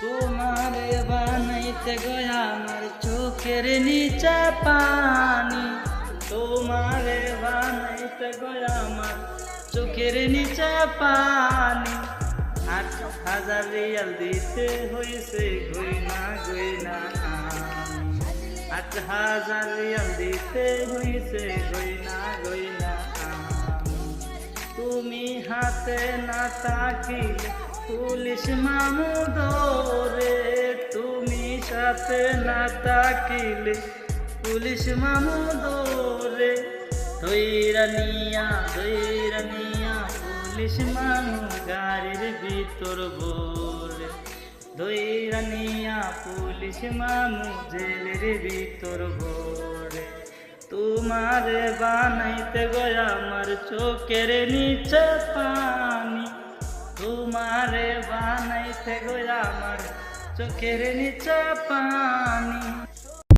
তোমারে বানাইতে গয়া আমার চোখের নিচে পানি, তোমারে বানাইতে গয়া আমার চোখের নিচে পানি। 8,000 রিয়াল দিতে হইছে গইনা গইনা, 8,000 রিয়াল দিতে হইছে গইনা গইনা। তুমি হাতে না তাকিলে পুলিশ মামু দৌড়ে, তুমি সাথে না তাকিলে পুলিশ মামু দৌড়ে। ধইরা নিয়া পুলিশ মামু গাড়ির ভিতর ভরে, ধইরা নিয়া পুলিশ মামু জেলের ভিতর ভরে। তোমারে বানাইতে গয়া আমার চোখের নিচে পানি, তোমারে বানাইতে গয়া আমার চোখের নিচে পানি।